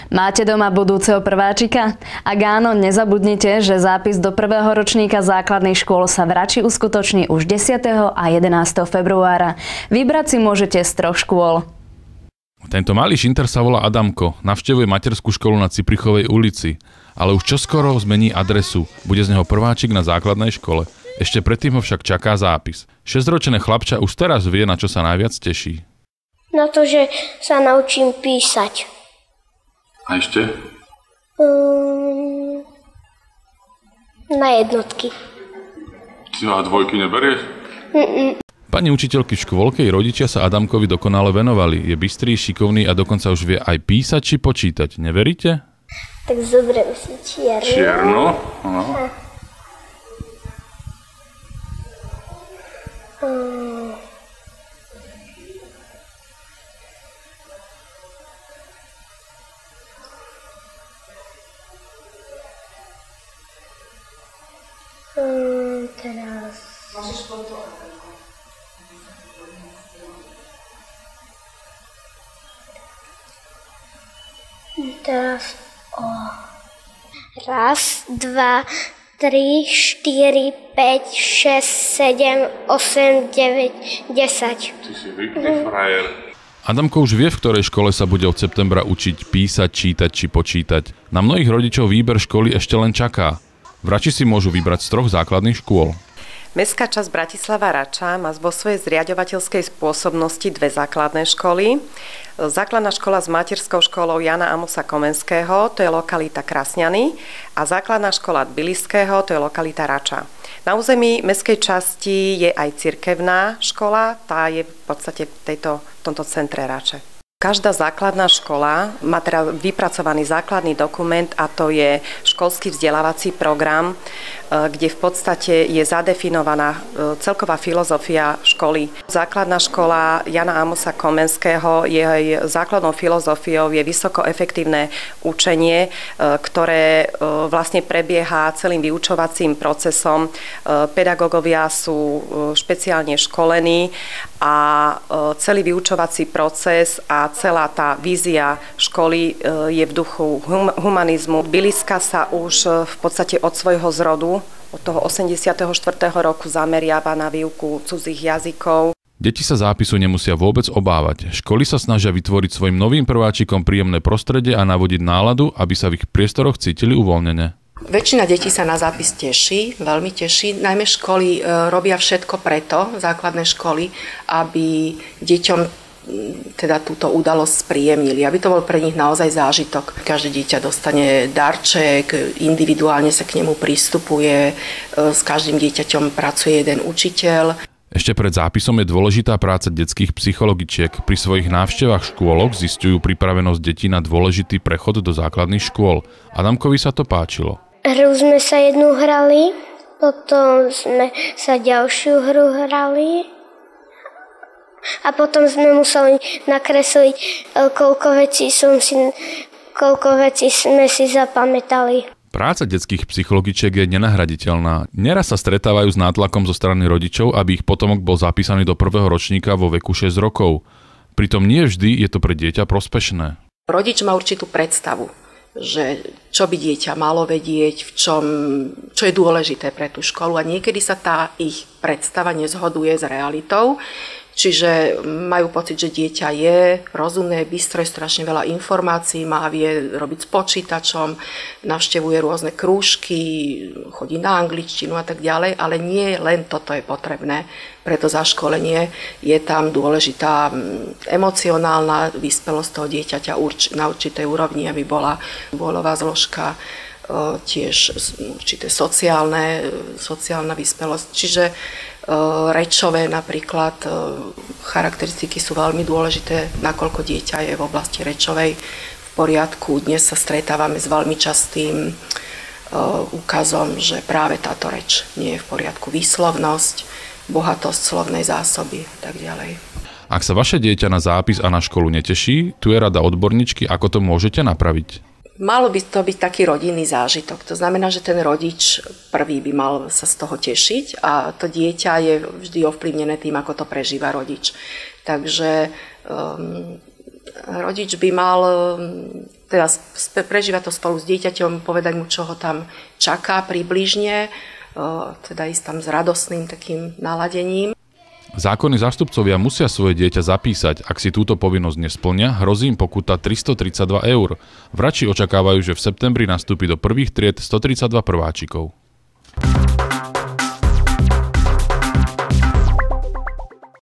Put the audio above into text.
Máte doma budúceho prváčika? Ak áno, nezabudnite, že zápis do prvého ročníka základných škôl sa v Rači uskutoční už 10. a 11. februára. Vybrať si môžete z 3 škôl. Tento malý šinter sa volá Adamko, navštevuje materskú školu na Ciprichovej ulici, ale už čoskoro zmení adresu. Bude z neho prváčik na základnej škole. Ešte predtým ho však čaká zápis. 6-ročné chlapča už teraz vie, na čo sa najviac teší. Na to, že sa naučím písať. A ešte? Na jednotky. Ty a dvojky neberieš? Pani učiteľky v škôlke i rodičia sa Adamkovi dokonale venovali. Je bystrý, šikovný a dokonca už vie aj písať či počítať. Neveríte? Tak zoberiem si čiernu. Čiernu? No. Teraz. Teraz raz, 2, 3, 4, 5, 6, 7, 8, 9, 10. Ty si vykný frajer. Adamko už vie, v ktorej škole sa bude od septembra učiť písať, čítať či počítať. Na mnohých rodičov výber školy ešte len čaká. V Rači si môžu vybrať z 3 základných škôl. Mestská časť Bratislava Rača má vo svojej zriaďovateľskej spôsobnosti 2 základné školy. Základná škola s materskou školou Jana Amosa Komenského, to je lokalita Krasňany, a základná škola Tbiliského, to je lokalita Rača. Na území mestskej časti je aj cirkevná škola, tá je v podstate v tomto centre Rače. Každá základná škola má teda vypracovaný základný dokument a to je školský vzdelávací program, kde v podstate je zadefinovaná celková filozofia školy. Základná škola Jana Amosa Komenského, jej základnou filozofiou je vysokoefektívne učenie, ktoré vlastne prebieha celým vyučovacím procesom. Pedagógovia sú špeciálne školení a celý vyučovací proces a celá tá vízia školy je v duchu humanizmu. Tbiliska sa už v podstate od svojho zrodu, od toho 84. roku zameriava na výuku cudzích jazykov. Deti sa zápisu nemusia vôbec obávať. Školy sa snažia vytvoriť svojim novým prváčikom príjemné prostredie a navodiť náladu, aby sa v ich priestoroch cítili uvoľnene. Väčšina detí sa na zápis teší, veľmi teší. Najmä školy robia všetko preto, základné školy, aby deťom teda túto udalosť spríjemnili, aby to bol pre nich naozaj zážitok. Každé dieťa dostane darček, individuálne sa k nemu pristupuje, s každým dieťaťom pracuje jeden učiteľ. Ešte pred zápisom je dôležitá práca detských psychologičiek. Pri svojich návštevách škôlok zisťujú pripravenosť detí na dôležitý prechod do základných škôl. Adamkovi sa to páčilo. Hru sme sa jednu hrali, potom sme sa ďalšiu hru hrali a potom sme museli nakresliť, koľko vecí sme si zapamätali. Práca detských psychologičiek je nenahraditeľná. Neraz sa stretávajú s nátlakom zo strany rodičov, aby ich potomok bol zapísaný do prvého ročníka vo veku 6 rokov. Pritom nie vždy je to pre dieťa prospešné. Rodič má určitú predstavu, že čo by dieťa malo vedieť, čo je dôležité pre tú školu, a niekedy sa tá ich predstava nezhoduje s realitou. Čiže majú pocit, že dieťa je rozumné, bystré, strašne veľa informácií má, vie robiť s počítačom, navštevuje rôzne krúžky, chodí na angličtinu a tak ďalej, ale nie len toto je potrebné pre to zaškolenie. Je tam dôležitá emocionálna vyspelosť toho dieťaťa na určitej úrovni, aby bola vôľová zložka, tiež určité sociálna vyspelosť. Čiže rečové napríklad charakteristiky sú veľmi dôležité, nakoľko dieťa je v oblasti rečovej v poriadku. Dnes sa stretávame s veľmi častým úkazom, že práve táto reč nie je v poriadku. Výslovnosť, bohatosť slovnej zásoby a tak ďalej. Ak sa vaše dieťa na zápis a na školu neteší, tu je rada odborníčky, ako to môžete napraviť. Malo by to byť taký rodinný zážitok. To znamená, že ten rodič prvý by mal sa z toho tešiť a to dieťa je vždy ovplyvnené tým, ako to prežíva rodič. Takže rodič by mal teda prežívať to spolu s dieťaťom, povedať mu, čo ho tam čaká približne, teda ísť tam s radostným takým naladením. Zákonní zástupcovia musia svoje dieťa zapísať. Ak si túto povinnosť nesplňa, hrozí im pokuta 332 €. Vrači očakávajú, že v septembri nastúpi do prvých tried 132 prváčikov.